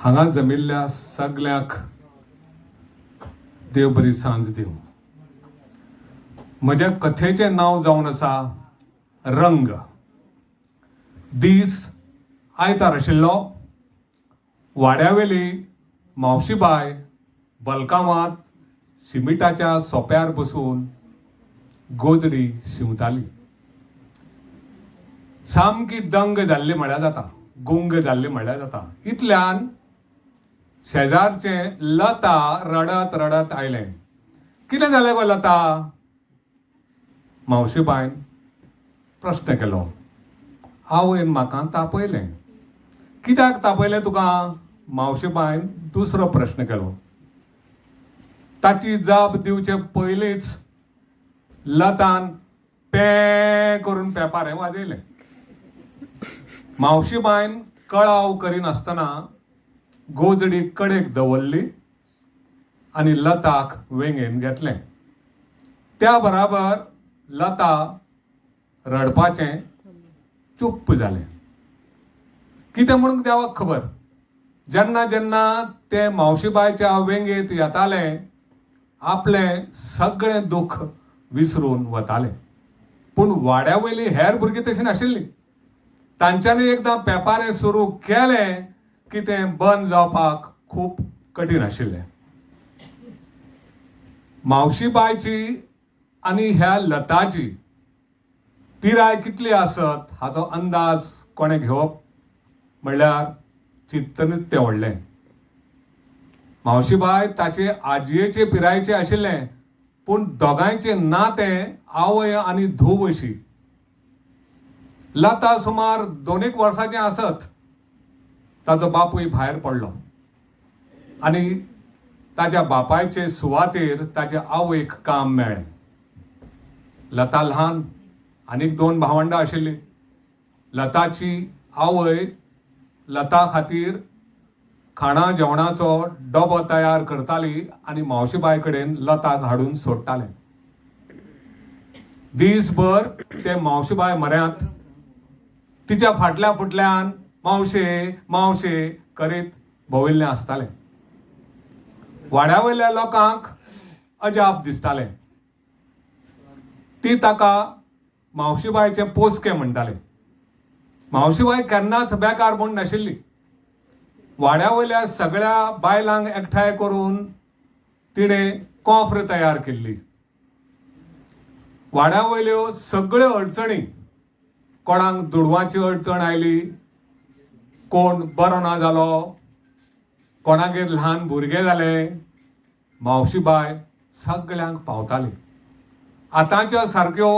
हांगा जमिल्ल्या सगळ्यांक देव बरी सांज दिवं. म्हज्या कथेचें नांव जावन आसा रंग. दीस आयतार आशिल्लो. वाड्यावेली मावशीबाय बलकामांत शिमिटाच्या सोप्यार बसून गोजडी शिंवताली. सामकी दंग जाल्ली म्हळ्यार जाता, गुंग जाल्ली म्हळ्यार जाता. इतल्यान शेजारचे लता रडत रडत आयले. कितें जालें गो लता? मावशीबायन प्रश्न केलो. आवयन म्हाका तापयलें. कित्याक तापयलें तुका? मावशीबायन दुसरो प्रश्न केलो. ताची जाप दिवचे पयलींच लतान पे करून पेपारें वाजयलें. मावशीबायन कळाव करिनासतना गोजडी कडेक दवरली आनी लताक वेंगेन घेतलें. त्या बराबर लता रडपाचें चुप्प जालें. कितें म्हणून देवाक खबर. जेन्ना जेन्ना ते मावशीबायच्या वेंगेत येताले आपलें सगळें दुख्ख विसरून वताले. पूण वाड्यावयली हेर भुरगीं तशीं नाशिल्लीं. तांच्यांनी एकदां पेपारें सुरू केलें की तें बंद जावपाक खूब कठीण आशिल्लें. मावशीबायची आनी ह्या लताची पिराय कितली आसत हाचो अंदाज कोणें घेवप म्हणल्यार चित्तनित्य व्हडलें. मावशीबाय ताचे आजयेचे पिरायेचे आशिल्लें, पूण दोगांयचें नातें आवय आनी धूव अशी. लता सुमार 2 वर्सांची आसत ताचो बापूय भायर पडलो आनी ताच्या बापायचे सुवातेर ताच्या आवयक काम मेळ्ळें. लता ल्हान. आनीक 2 भावंडां आशिल्लीं. लताची आवय लता खातीर खाणा जेवणाचो डबो तयार करताली आनी मावशीबाय कडेन लताक हाडून सोडटालें. दीसभर ते मावशीबाय म्हऱ्यांत तिच्या फाटल्या फुटल्यान मावशे मावशे करीत भोंविल्लें आसतालें. वाड्यावयल्या लोकांक अजाप दिसतालें. ती ताका मावशीबायचें पोसकें म्हणटाले. मावशीबाय केन्नाच बेकार म्हूण नाशिल्ली. वाड्यावयल्या सगळ्या बायलांक एकठांय करून तिणें कॉफ्र तयार केल्ली. वाड्यावयल्यो सगळ्यो अडचणी, कोणाक दुडवाची अडचण आयली, कोण बरो ना जालो, कोणागेर ल्हान भुरगें जालें, मावशीबाय सगळ्यांक पावताली. आतांच्यो सारक्यो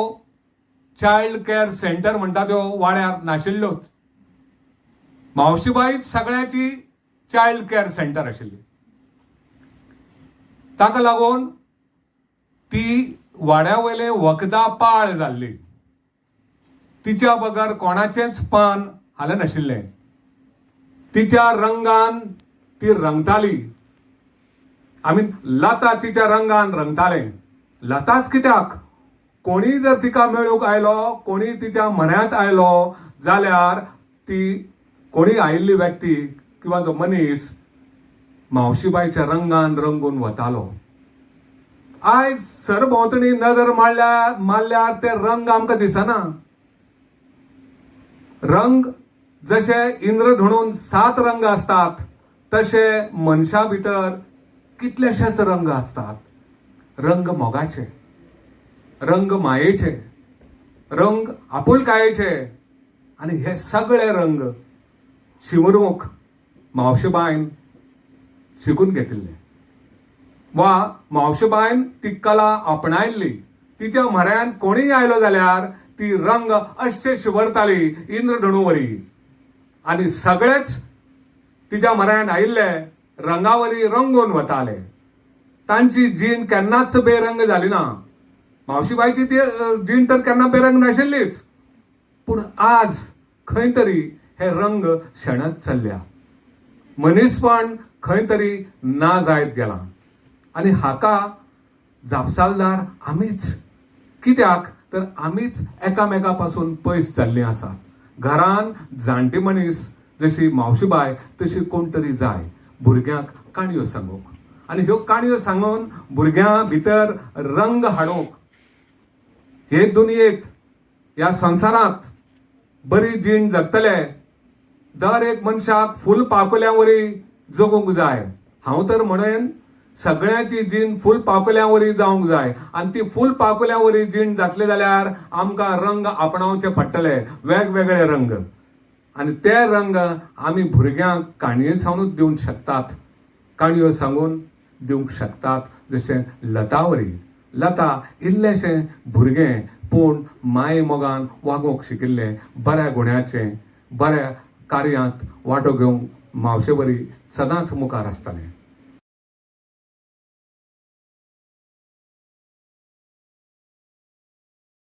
चायल्ड केअर सेंटर म्हणटा त्यो वाड्यार नाशिल्ल्योच. मावशीबाईच सगळ्याची चायल्ड केअर सेंटर आशिल्ली. ताका लागून ती वाड्यावयलें वखदां पाळ जाल्ली. तिच्या बगर कोणाचेंच पान हालें नाशिल्लें. तिच्या रंगान ती रंगताली. लता तिच्या रंगान रंगतालें. लताच कित्याक, कोणी जर तिका मेळूंक आयलो, कोणी तिच्या म्हऱ्यांत आयलो जाल्यार ती कोणी आयिल्ली व्यक्ती किंवा जो मनीस मावशीबायच्या रंगान रंगून वतालो. आयज सरभोंवतणी नजर मारल्यार ते रंग आमकां दिसना. रंग जशे इंद्रधनून 7 रंग आसतात तशे मनशा भितर कितलेशेच रंग आसतात. रंग मोगाचे, रंग मायेचे, रंग आपुलकायेचे आनी हे सगळे रंग शिवरूंक मावशीबायन शिकून घेतिल्ले. वा मावशीबायन ती कला आपणायल्ली. तिच्या म्हऱ्यान कोणीय आयलो जाल्यार ती रंग अशे शिवरताली इंद्रधनुवरी आनी सगळेच तिच्या म्हऱ्यान आयिल्ले रंगावरी रंगून वताले. तांची जीण केन्नाच बेरंग जाली ना. मावशीबायची ती जीण तर केन्ना बेरंग नाशिल्लीच. पूण आज खंय तरी हे रंग शेणत चल्ल्या. मनीसपण खंय तरी ना जायत गेलां आनी हाका जापसालदार आमीच. कित्याक तर आमीच एकामेका पासून पयस जाल्लीं आसात. घरान जाणटी मनीस जशी मावशीबाय तशी कोण तरी जाय भुरग्यांक काणयो सांगूंक, आनी ह्यो काणयो सांगून भुरग्यां भितर रंग हाडूंक. हे दुनियेंत, ह्या संवसारांत बरी जीण जगतले दर एक मनशाक फूल पाकोल्या वरी जगूंक जाय. हांव तर म्हणेन सगळ्यांची जीण फूल पाकोल्या वरी जावंक जाय, आनी ती फूल पाकोल्या वरी जीण जातली जाल्यार आमकां रंग आपणावचे पडटले, वेगवेगळे रंग. आनी ते रंग आमी भुरग्यांक काणये सावनूच दिवंक शकतात, काणयो सांगून दिवंक शकतात. जशें लता वरी, लता इल्लेशें भुरगें पूण माये मोगान वागोवंक शिकिल्लें, बऱ्या गुण्याचें, बऱ्या कार्यांत वांटो घेवंक मावशे वरी सदांच मुखार आसतालें.